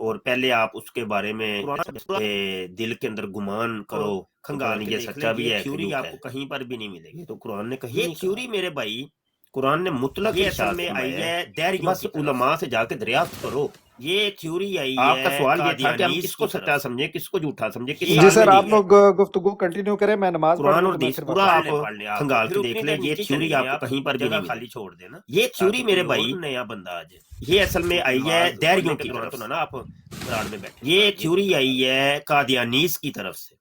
اور پہلے آپ اس کے بارے میں دل کے اندر گمان کرو کھنگال یہ سچا بھی ہے تھیوری آپ کو کہیں پر بھی نہیں ملے گی تو قرآن نے کہیں یہ تھیوری میرے بھائی قرآن نے مطلق ارشاد میں آئی ہے بس علماء سے جا کے دریافت کرو یہ تھیوری آئی ہے آپ کا سوال یہ تھا کہ ہم کس کو سچا سمجھیں کس کو جھوٹا سمجھیں جی سر آپ لوگ گفتگو کنٹینیو کریں میں نماز پڑھ قرآن لوں اور تو میں حدیث پھر پورا واپس آپ کھنگال کے دیکھ لیں یہ تھیوری آپ کو کہیں پر بھی نہیں خالی چھوڑ دینا یہ تھیوری میرے بھائی نیا بندہ آج یہ اصل میں آئی ہے دہریوں کی طرف سے نا آپ قرآن میں بیٹھے یہ تھیوری آئی ہے قادیانیس کی طرف سے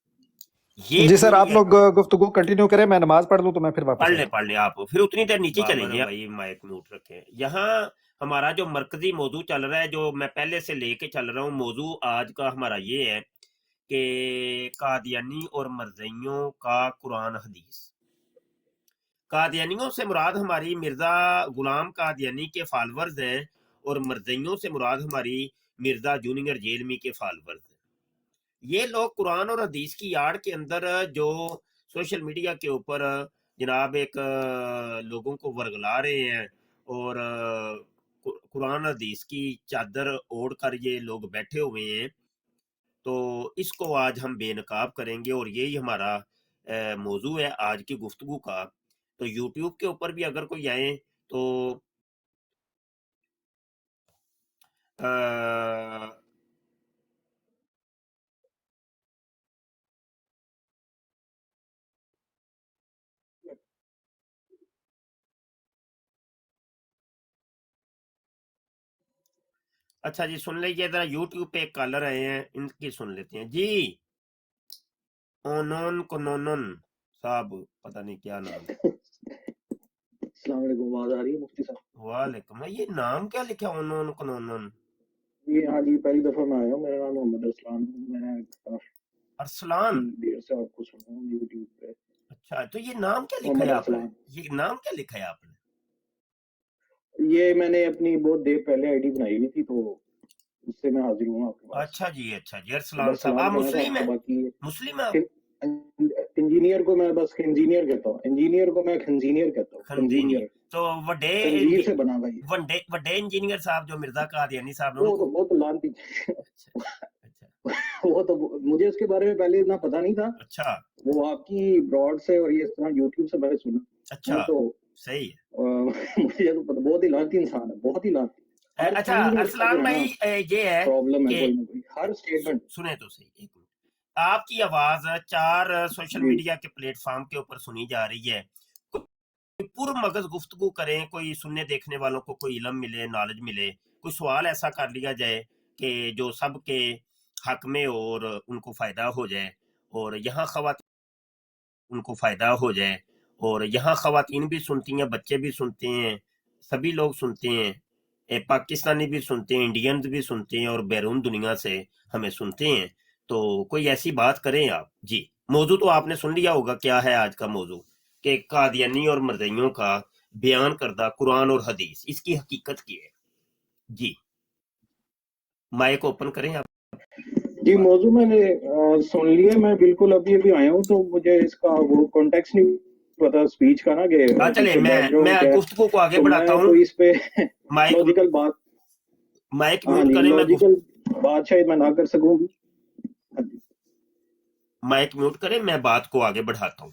یہ جی سر آپ لوگ گفتگو کنٹینیو کریں میں نماز پڑھ لوں تو میں پھر واپس پڑھ لیں آپ پھر اتنی دیر نیچے چلیں گے بھائی مائک میوٹ رکھیں یہاں ہمارا جو مرکزی موضوع چل رہا ہے جو میں پہلے سے لے کے چل رہا ہوں موضوع آج کا ہمارا یہ ہے کہ قادیانی اور مرزائیوں کا قرآن حدیث قادیانیوں سے مراد ہماری مرزا غلام قادیانی کے فالورز ہیں اور مرزائیوں سے مراد ہماری مرزا جونیئر جیلمی کے فالورز ہیں یہ لوگ قرآن اور حدیث کی آڑ کے اندر جو سوشل میڈیا کے اوپر جناب ایک لوگوں کو ورگلا رہے ہیں اور قرآن حدیث کی چادر اوڑھ کر یہ لوگ بیٹھے ہوئے ہیں تو اس کو آج ہم بے نقاب کریں گے اور یہی ہمارا موضوع ہے آج کی گفتگو کا تو یوٹیوب کے اوپر بھی اگر کوئی آئے تو اچھا جی سن لیجیے ذرا یوٹیوب پہ ایک کالر آئے ہیں ان کی سن لیتے ہیں جی اونون کنونن صاحب پتہ نہیں کیا نام السلام علیکم آواز آ رہی ہے مفتی صاحب وعلیکم یہ نام کیا لکھا اونون کنونن یہ ہاں جی پہلی دفعہ میں آیا ہوں میرا نام محمد ارسلان میں ارسلان دیر سے آپ کو سنا ہوں یوٹیوب پہ اچھا تو یہ نام کیا لکھا ہے آپ نے یہ نام کیا لکھا ہے آپ نے یہ میں نے اپنی بہت دیر پہلے آئی ڈی بنائی ہوئی تھی تو اس سے میں حاضر ہوں آپ کے پاس اچھا جی ارسلان صاحب آپ مسلم ہیں مسلم ہیں انجینئر کو میں بس انجینئر کہتا ہوں انجینئر کو میں خنزینئر کہتا ہوں خنزینئر تو خنزیر سے بنا ہوا یہ وڈے انجینئر صاحب جو مرزا قادیانی صاحب وہ تو لانتی وہ تو مجھے اس کے بارے میں پہلے اتنا پتا نہیں تھا اچھا وہ آپ کی براڈ سے اور اس طرح یوٹیوب سے میں نے سنا اچھا تو صحیح مجھے تو بہت ہی لانتی انسان ہے بہت ہی لانتی اچھا ارسلان بھائی یہ ہے پرابلم ہے کوئی ہر اسٹیٹمنٹ سنیں تو صحیح ایک منٹ آپ کی آواز 4 سوشل میڈیا کے پلیٹ فارم کے اوپر سنی جا رہی ہے پر مغز گفتگو کریں کوئی سننے دیکھنے والوں کو کوئی علم ملے نالج ملے کوئی سوال ایسا کر لیا جائے کہ جو سب کے حق میں اور ان کو فائدہ ہو جائے اور یہاں خواتین ان کو فائدہ ہو جائے اور یہاں خواتین بھی سنتی ہیں بچے بھی سنتے ہیں سبھی لوگ سنتے ہیں پاکستانی بھی سنتے ہیں انڈینز بھی سنتے ہیں اور بیرون دنیا سے ہمیں سنتے ہیں تو کوئی ایسی بات کریں آپ جی موضوع تو آپ نے سن لیا ہوگا کیا ہے آج کا موضوع کہ قادیانی اور مرزائیوں کا بیان کردہ قرآن اور حدیث اس کی حقیقت کی ہے جی مائک اوپن کریں آپ جی موضوع میں نے سن لیا میں بالکل ابھی آیا ہوں تو مجھے اس کا وہ کانٹیکسٹ نہیں پتا سپیچ کا نا کہ چلے میں گفتگو کو آگے بڑھاتا ہوں کوئی اس پہ لاجیکل بات مائک میوٹ کریں لاجیکل بات شاید میں نہ کر سکوں گی مائک میوٹ کریں میں بات کو آگے بڑھاتا ہوں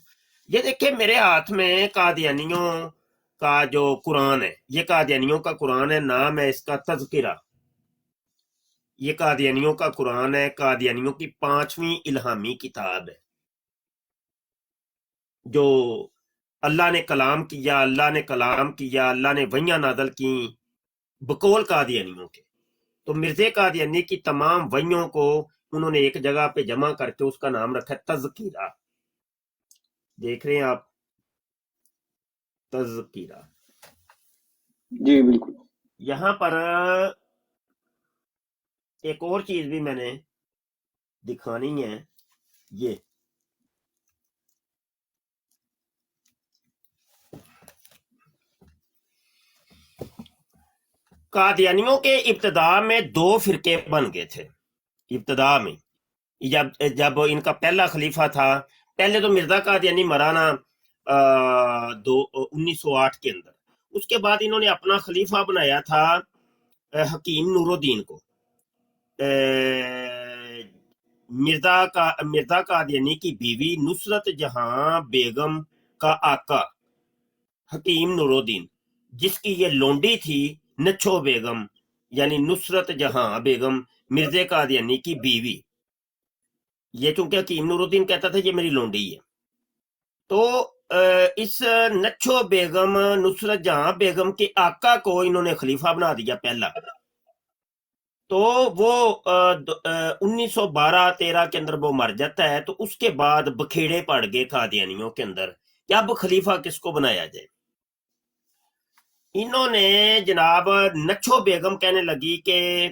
یہ دیکھیں میرے ہاتھ میں قادیانیوں کا جو قرآن ہے یہ قادیانیوں کا قرآن ہے نام ہے اس کا تذکرہ یہ قادیانیوں کا قرآن ہے قادیانیوں کی 5ویں الہامی کتاب ہے جو اللہ نے کلام کیا اللہ نے وحیاں نازل کی بقول قادیانیوں کے تو مرزا قادیانی کی تمام وحیوں کو انہوں نے ایک جگہ پہ جمع کر کے اس کا نام رکھا ہے تذکرہ دیکھ رہے ہیں آپ تذکرہ جی بالکل یہاں پر ایک اور چیز بھی میں نے دکھانی ہے یہ قادیانیوں کے ابتدا میں 2 فرقے بن گئے تھے ابتدا میں جب ان کا پہلا خلیفہ تھا پہلے تو مرزا قادیانی مرا نا 1908 کے اندر اس کے بعد انہوں نے اپنا خلیفہ بنایا تھا حکیم نور الدین کو مرزا قادیانی کی بیوی نصرت جہاں بیگم کا آقا حکیم نورالدین، جس کی یہ لونڈی تھی نچھو بیگم، یعنی نصرت جہاں بیگم مرزا قادیانی کی بیوی. یہ چونکہ حکیم نورالدین کہتا تھا یہ میری لونڈی ہے، تو اس نچھو بیگم نصرت جہاں بیگم کے آقا کو انہوں نے خلیفہ بنا دیا پہلا. تو وہ 1912-13 کے اندر وہ مر جاتا ہے. تو اس کے بعد بکھیڑے پڑ گئے قادیانیوں کے اندر کہ اب خلیفہ کس کو بنایا جائے. انہوں نے جناب نچھو بیگم کہنے لگی کہ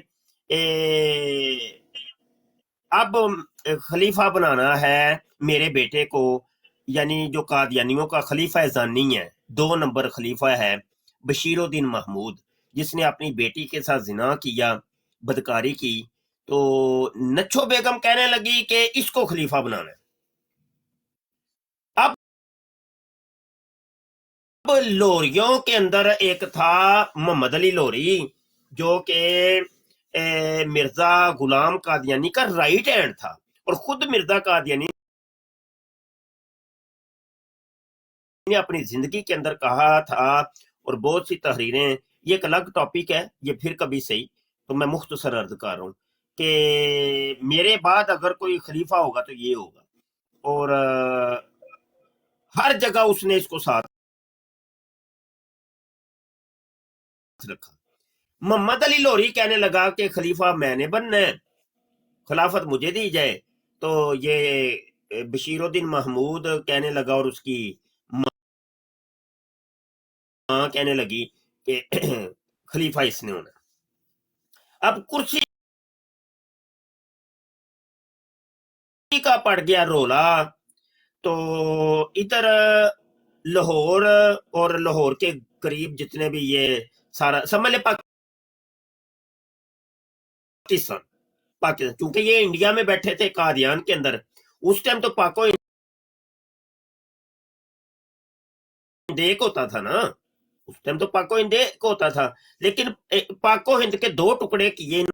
اب خلیفہ بنانا ہے میرے بیٹے کو، یعنی جو قادیانیوں کا خلیفہ ثانی ہے، 2 نمبر خلیفہ ہے بشیر الدین محمود، جس نے اپنی بیٹی کے ساتھ زنا کیا، بدکاری کی. تو نچھو بیگم کہنے لگی کہ اس کو خلیفہ بنانا ہے. اب لوریوں کے اندر ایک تھا محمد علی لوری، جو کہ مرزا غلام قادیانی کا رائٹ ہینڈ تھا، اور خود مرزا قادیانی نے اپنی زندگی کے اندر کہا تھا، اور بہت سی تحریریں، یہ ایک الگ ٹاپک ہے، یہ پھر کبھی صحیح، تو میں مختصر عرض کر رہا ہوں کہ میرے بعد اگر کوئی خلیفہ ہوگا تو یہ ہوگا. اور ہر جگہ اس نے اس کو ساتھ رکھا. محمد علی لوری کہنے لگا کہ خلیفہ میں نے بننا ہے، خلافت مجھے دی جائے. تو یہ بشیر الدین محمود کہنے لگا، اور اس کی ماں کہنے لگی کہ خلیفہ اس نے ہونا. اب کرسی کا پڑ گیا رولا. تو ادھر لاہور اور لاہور کے قریب جتنے بھی یہ سارا سمجھ لے پاکستان، چونکہ یہ انڈیا میں بیٹھے تھے قادیان کے اندر. اس ٹائم تو پاکو ہند ایک ہوتا تھا نا، اس ٹائم تو پاکو ہند ایک ہوتا تھا، لیکن پاکو ہند کے 2 ٹکڑے کیے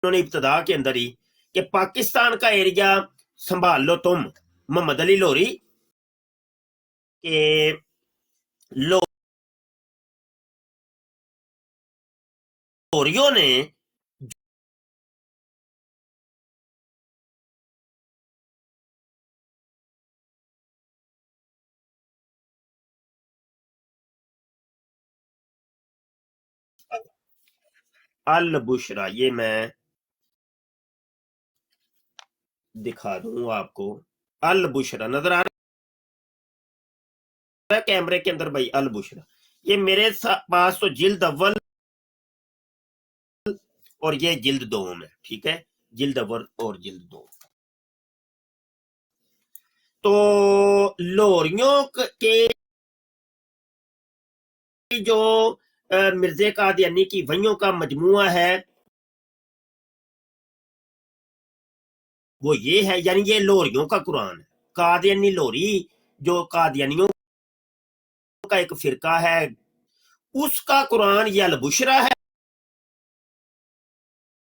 انہوں نے ابتدا کے اندر ہی، کہ پاکستان کا ایریا سنبھال لو تم محمد علی لوری، کہ لوریوں نے البشرا، یہ میں دکھا دوں آپ کو، البشرا نظر آ رہا ہے کیمرے کے اندر بھائی؟ البشرا یہ میرے پاس تو جلد اول اور یہ جلد 2 میں، ٹھیک ہے، جلد اول اور جلد 2. تو لوریوں کے جو مرزا قادیانی کی وحیوں کا مجموعہ ہے وہ یہ ہے، یعنی یہ لوریوں کا قرآن ہے. قادیانی لوری جو قادیانیوں کا ایک فرقہ ہے، اس کا قرآن یہ البشرا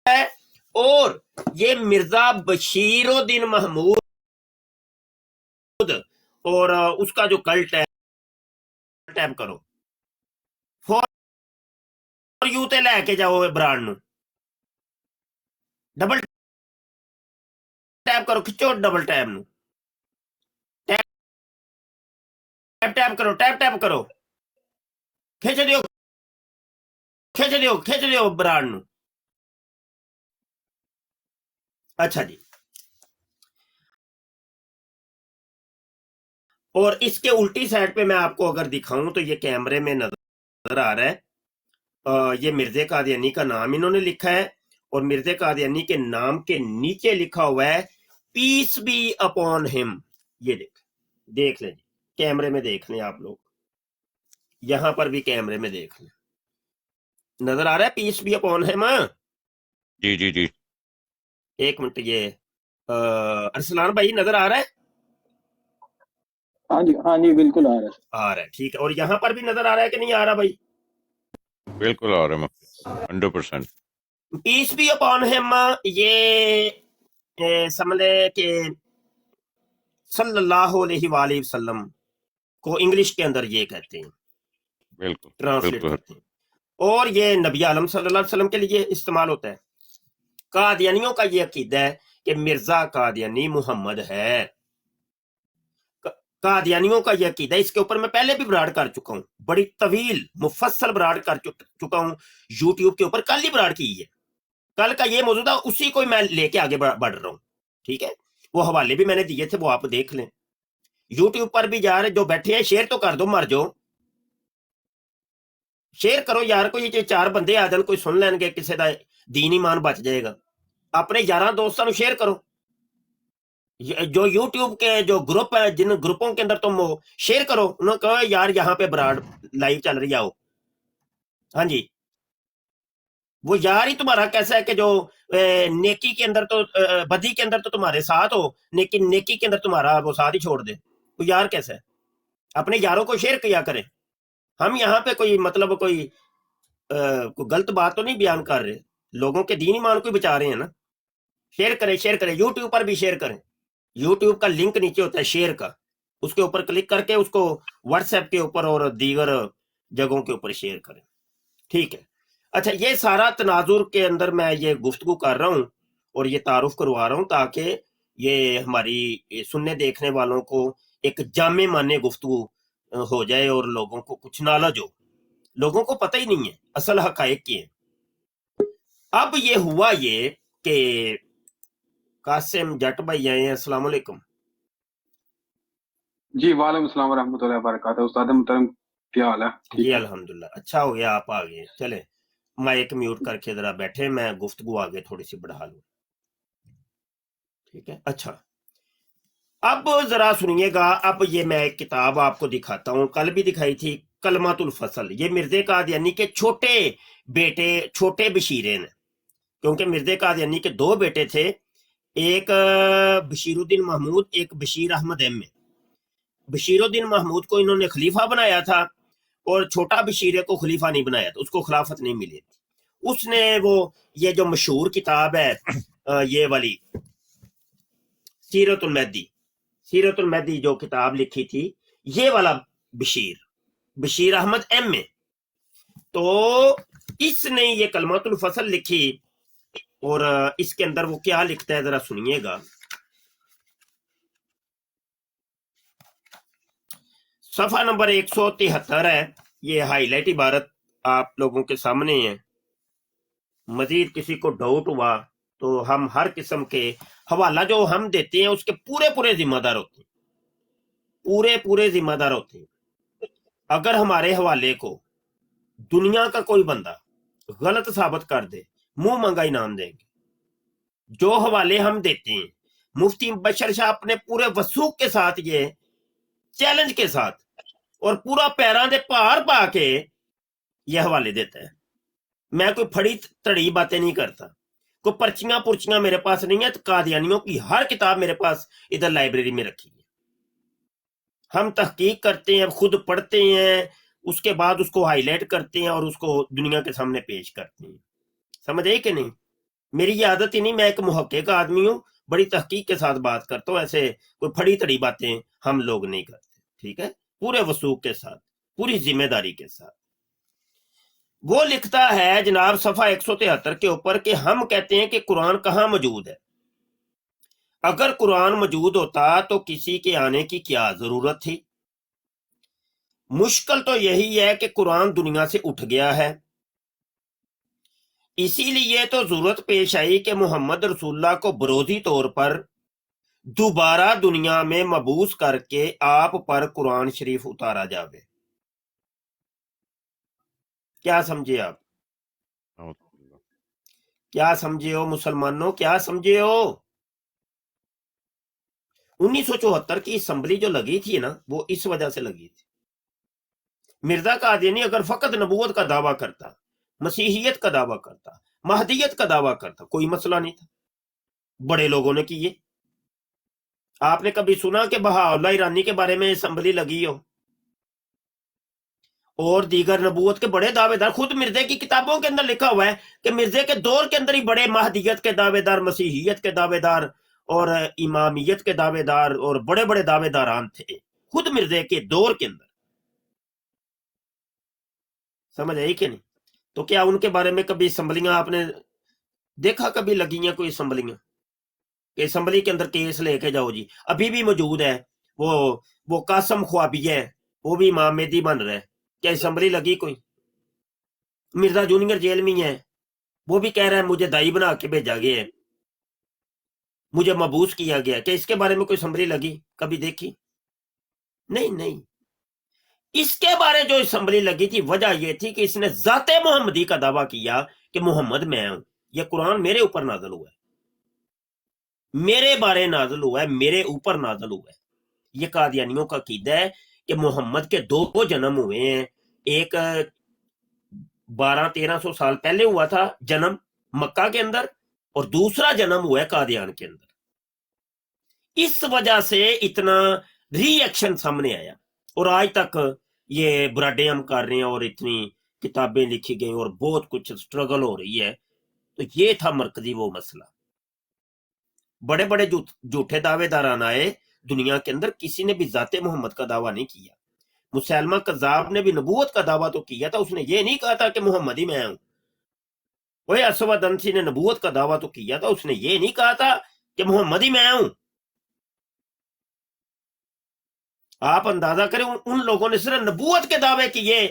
ہے. اور یہ مرزا بشیر الدین محمود اور اس کا جو کلٹ ہے، ٹیپ کرو فور یو تے لے کے جاؤ برانڈ نو، ڈبل ٹیپ کرو، کھچو ڈبل ٹیپ نو، ٹیپ کرو، ٹیپ کرو، کھچ دیو برانڈ نو. اچھا جی، اور اس کے الٹی سائڈ پہ میں آپ کو اگر دکھاؤں تو یہ کیمرے میں نظر آ رہا ہے، یہ مرزا قادیانی کا نام انہوں نے لکھا ہے، اور مرزا قادیانی کے نام کے نیچے لکھا ہوا ہے پیس بی اپون ہم. یہ دیکھ لیں جی، کیمرے میں دیکھ لیں آپ لوگ، یہاں پر بھی کیمرے میں دیکھ لیں، نظر آ رہا ہے پیس بی اپون ہم؟ جی جی جی، ایک منٹ، یہ ارسلان بھائی نظر آ رہا ہے؟ ہاں جی بالکل آ رہا ہے. ٹھیک ہے. اور یہاں پر بھی نظر آ رہا ہے کہ نہیں آ رہا بھائی؟ بالکل آ رہے ہیں مفتی صاحب 100%. پیس بی اپون ہم، یہ سمجھ لے کہ صلی اللہ علیہ وآلہ وسلم کو انگلش کے اندر یہ کہتے ہیں، بالکل ٹرانسلیٹ بالکل. کرتے ہیں، اور یہ نبی عالم صلی اللہ علیہ وسلم کے لیے استعمال ہوتا ہے۔ قادیانیوں کا یہ عقیدہ ہے کہ مرزا قادیانی محمد ہے۔ قادیانیوں کا یہ عقیدہ، اس کے اوپر میں پہلے بھی براڈ کر چکا ہوں، بڑی طویل مفصل براڈ کر چکا ہوں یوٹیوب کے اوپر، کل ہی براڈ کی ہے، کل کا یہ موضوع تھا، اسی کو میں لے کے آگے بڑھ رہا ہوں، ٹھیک ہے؟ وہ حوالے بھی میں نے دیے تھے، وہ آپ دیکھ لیں، یوٹیوب پر بھی جا رہے جو بیٹھے ہیں، شیئر تو کر دو، مر جاؤ، شیئر کرو یار، کوئی 4 بندے آ جان، کوئی سن لین گے، کسی دا دین ایمان بچ جائے گا، اپنے 11 دوستوں شیئر کرو، جو یوٹیوب کے جو گروپ ہے، جن گروپوں کے اندر تم ہو، شیئر کرو، انہوں نے کہا یار یہاں پہ براڈ لائیو چل رہی آؤ، ہاں جی، وہ یار ہی تمہارا کیسا ہے کہ جو نیکی کے اندر تو بدی کے اندر تو تمہارے ساتھ ہو، لیکن نیکی کے اندر تمہارا وہ ساتھ ہی چھوڑ دے، وہ یار کیسا ہے؟ اپنے یاروں کو شیئر کیا کریں، ہم یہاں پہ کوئی مطلب کوئی غلط بات تو نہیں بیان کر رہے، لوگوں کے دین ایمان کو بچا رہے ہیں نا، شیئر کریں، شیئر کریں، یوٹیوب پر بھی شیئر کریں، یوٹیوب کا لنک نیچے ہوتا ہے شیئر کا، اس کے اوپر کلک کر کے اس کو واٹس ایپ کے اوپر اور دیگر جگہوں کے اوپر شیئر کریں، ٹھیک ہے؟ اچھا، یہ سارا تناظر کے اندر میں یہ گفتگو کر رہا ہوں اور یہ تعارف کروا رہا ہوں تاکہ یہ ہماری سننے دیکھنے والوں کو ایک جامع معنی گفتگو ہو جائے اور لوگوں کو کچھ نالج ہو، لوگوں کو پتہ ہی نہیں ہے اصل حقائق کی ہیں۔ اب یہ ہوا یہ کہ قاسم جٹ بھائی آئے ہیں، السلام علیکم۔ جی وعلیکم السلام ورحمۃ اللہ وبرکاتہ۔ استاد محترم کیا حال ہے؟ ٹھیک جی ہے الحمدللہ، اچھا ہو گیا آپ آ گئے، چلے مائک میوٹ کر کے ذرا بیٹھے، میں گفتگو آگے تھوڑی سی بڑھا لوں، ٹھیک ہے؟ اچھا، اب ذرا سنیے گا، اب یہ میں ایک کتاب آپ کو دکھاتا ہوں، کل بھی دکھائی تھی، کلمات الفصل، یہ مرزا قادیانی کے چھوٹے بیٹے، چھوٹے بشیرے نے، کیونکہ مرزا قادیانی کے 2 بیٹے تھے، ایک بشیر الدین محمود، ایک بشیر احمد ایم اے۔ بشیر الدین محمود کو انہوں نے خلیفہ بنایا تھا اور چھوٹا بشیرے کو خلیفہ نہیں بنایا تھا، اس کو خلافت نہیں ملی تھی، اس نے وہ یہ جو مشہور کتاب ہے یہ والی سیرت المہدی، سیرت المہدی جو کتاب لکھی تھی، یہ والا بشیر احمد ایم اے، تو اس نے یہ کلمات الفصل لکھی، اور اس کے اندر وہ کیا لکھتا ہے ذرا سنیے گا، صفحہ نمبر 173 ہے، یہ ہائی لائٹ عبارت آپ لوگوں کے سامنے ہے، مزید کسی کو ڈاؤٹ ہوا تو ہم ہر قسم کے حوالہ جو ہم دیتے ہیں اس کے پورے ذمہ دار ہوتے ہیں، پورے ذمہ دار ہوتے ہیں، اگر ہمارے حوالے کو دنیا کا کوئی بندہ غلط ثابت کر دے، منہ منگا انعام دیں گے، جو حوالے ہم دیتے ہیں، مفتی بشر شاہ اپنے پورے وثوق کے ساتھ، یہ چیلنج کے ساتھ اور پورا پیراں دے پار پا کے یہ حوالے دیتا ہے، میں کوئی پھڑی تڑی باتیں نہیں کرتا، کوئی پرچیاں میرے پاس نہیں ہے، قادیانیوں کی ہر کتاب میرے پاس ادھر لائبریری میں رکھی ہے، ہم تحقیق کرتے ہیں، خود پڑھتے ہیں، اس کے بعد اس کو ہائی لائٹ کرتے ہیں اور اس کو دنیا کے سامنے پیش کرتے ہیں، سمجھ آئی کہ نہیں؟ میری یہ عادت ہی نہیں، میں ایک محقق آدمی ہوں، بڑی تحقیق کے ساتھ بات کرتا ہوں، ایسے کوئی پھڑی تڑی باتیں ہم لوگ نہیں کرتے، ٹھیک ہے؟ پورے وثوق کے ساتھ، پوری ذمہ داری کے ساتھ۔ وہ لکھتا ہے جناب صفحہ 173 کے اوپر کہ ہم کہتے ہیں کہ قرآن کہاں موجود ہے، اگر قرآن موجود ہوتا تو کسی کے آنے کی کیا ضرورت تھی؟ مشکل تو یہی ہے کہ قرآن دنیا سے اٹھ گیا ہے، اسی لیے تو ضرورت پیش آئی کہ محمد رسول اللہ کو بروزی طور پر دوبارہ دنیا میں مبعوث کر کے آپ پر قرآن شریف اتارا جاوے۔ کیا سمجھے آپ؟ کیا سمجھے ہو مسلمانوں، کیا سمجھے ہو؟ 1974 کی اسمبلی جو لگی تھی نا، وہ اس وجہ سے لگی تھی، مرزا قادیانی اگر فقط نبوت کا دعویٰ کرتا، مسیحیت کا دعویٰ کرتا، مہدیت کا دعویٰ کرتا، کوئی مسئلہ نہیں تھا، بڑے لوگوں نے کیے۔ آپ نے کبھی سنا کہ بہاءاللہ ایرانی کے بارے میں اسمبلی لگی ہو؟ اور دیگر نبوت کے بڑے دعوے دار. خود مرزے کی کتابوں کے اندر لکھا ہوا ہے کہ مرزے کے دور کے اندر ہی بڑے مہدیت کے دعوے دار, مسیحیت کے دعوے دار اور امامیت کے دعوے دار اور بڑے بڑے دعوے داران تھے خود مرزے کے دور کے اندر. سمجھ آئی کہ نہیں؟ تو کیا ان کے بارے میں کبھی اسمبلیاں آپ نے دیکھا کبھی لگی ہیں کوئی اسمبلیاں کہ اسمبلی کے اندر کیس لے کے جاؤ جی؟ ابھی بھی موجود ہے وہ قاسم خوابی ہے, وہ بھی امام مہدی بن رہا ہے. کیا اسمبلی لگی کوئی؟ مرزا جونیئر جیل میں ہے, وہ بھی کہہ رہا ہے مجھے دائی بنا کے بھیجا گیا ہے, مجھے مبوس کیا گیا. کہ اس کے بارے میں کوئی اسمبلی لگی کبھی دیکھی؟ نہیں. اس کے بارے جو اسمبلی لگی تھی وجہ یہ تھی کہ اس نے ذات محمدی کا دعویٰ کیا کہ محمد میں ہوں, یہ قرآن میرے اوپر نازل ہوا ہے, میرے بارے نازل ہوا ہے, میرے اوپر نازل ہوا ہے. یہ قادیانیوں کا عقیدہ ہے کہ محمد کے 2 جنم ہوئے ہیں. ایک 1200-1300 سال پہلے ہوا تھا جنم مکہ کے اندر, اور دوسرا جنم ہوا ہے قادیان کے اندر. اس وجہ سے اتنا ری ایکشن سامنے آیا, اور آج تک یہ برادیں ہم کر رہے ہیں اور اتنی کتابیں لکھی گئی اور بہت کچھ سٹرگل ہو رہی ہے. تو یہ تھا مرکزی وہ مسئلہ. بڑے بڑے جھوٹے دعوے داران آئے دنیا کے اندر, کسی نے بھی ذات محمد کا دعویٰ نہیں کیا. مسلمہ کذاب نے بھی نبوت کا دعویٰ تو کیا تھا, اس نے یہ نہیں کہا تھا کہ محمد ہی میں ہوں. وہ اسود انسی نے نبوت کا دعویٰ تو کیا تھا, اس نے یہ نہیں کہا تھا کہ محمد ہی میں ہوں. آپ اندازہ کریں ان لوگوں نے صرف نبوت کے دعوے کیے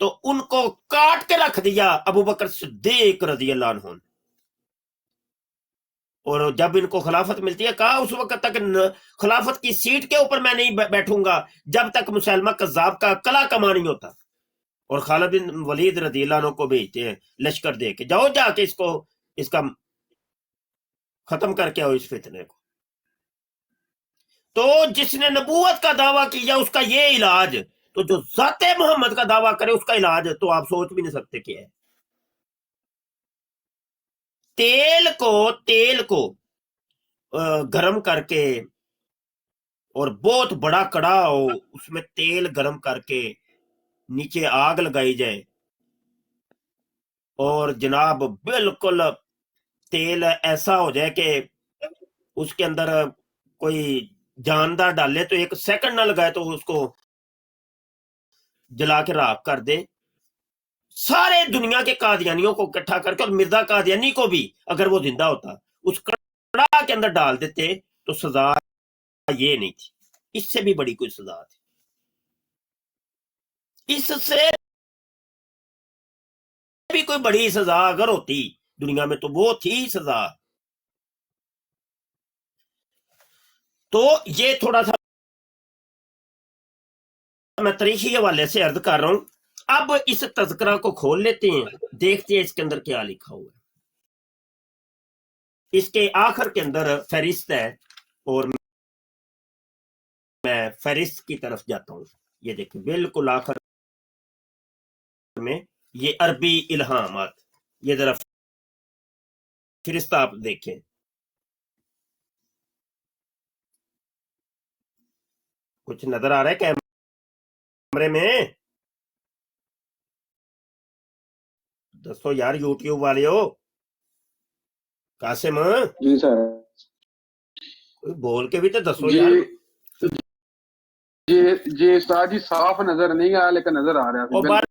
تو ان کو کاٹ کے رکھ دیا ابو بکر صدیق رضی اللہ عنہ. اور جب ان کو خلافت ملتی ہے کہا اس وقت تک خلافت کی سیٹ کے اوپر میں نہیں بیٹھوں گا جب تک مسلمہ کذاب کا کلا کما نہیں ہوتا. اور خالد بن ولید رضی اللہ عنہ کو بھیجتے ہیں لشکر دے کے, جاؤ جا کے اس کا ختم کر کے آؤ اس فتنے کو. تو جس نے نبوت کا دعویٰ کیا اس کا یہ علاج, تو جو ذات محمد کا دعویٰ کرے اس کا علاج تو آپ سوچ بھی نہیں سکتے کیا ہے. تیل کو گرم کر کے, اور بہت بڑا کڑا ہو, اس میں تیل گرم کر کے نیچے آگ لگائی جائے, اور جناب بالکل تیل ایسا ہو جائے کہ اس کے اندر کوئی جاندار ڈالے تو 1 سیکنڈ نہ لگائے تو اس کو جلا کے راکھ کر دے. سارے دنیا کے قادیانیوں کو اکٹھا کر کے, اور مرزا قادیانی کو بھی اگر وہ زندہ ہوتا اس کڑا کے اندر ڈال دیتے تو سزا یہ نہیں تھی, اس سے بھی بڑی کوئی سزا تھی. اس سے بھی کوئی بڑی سزا اگر ہوتی دنیا میں تو وہ تھی سزا. تو یہ تھوڑا سا میں تاریخی حوالے سے عرض کر رہا ہوں. اب اس تذکرہ کو کھول لیتے ہیں, دیکھتے ہیں اس کے اندر کیا لکھا ہوا ہے. اس کے آخر کے اندر فہرست ہے, اور میں فہرست کی طرف جاتا ہوں. یہ دیکھیں بالکل آخر میں یہ عربی الہامات, یہ ذرا فہرست آپ دیکھیں. کچھ نظر آ رہا ہے کیمرے میں؟ دسو یار یوٹیوب والے ہو. قاسم جی سر. بول کے بھی تو دسو جی یار. جی استاد جی صاف نظر نہیں آیا لیکن نظر آ رہا ہے. اور بار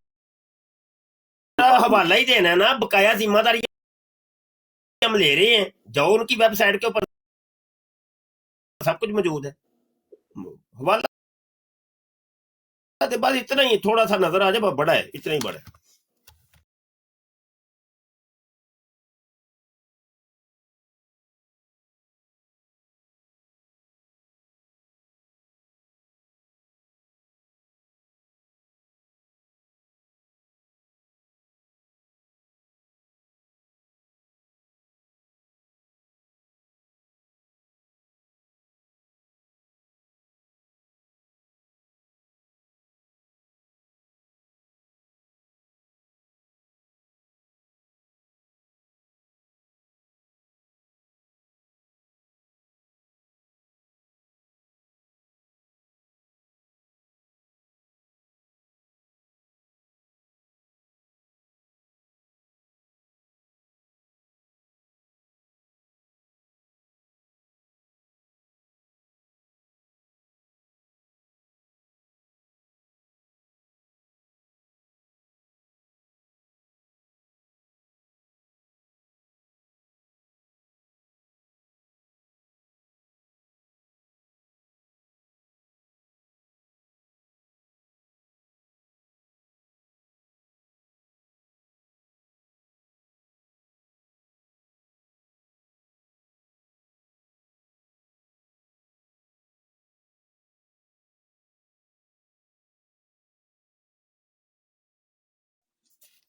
حوالہ ہی دینا ہے نا, بقایا ذمہ داری ہم لے رہے ہیں. جاؤ ان کی ویب سائٹ کے اوپر سب کچھ موجود ہے. حوالہ بس اتنا ہی, تھوڑا سا نظر آ جائے بڑا ہے, اتنا ہی بڑا ہے.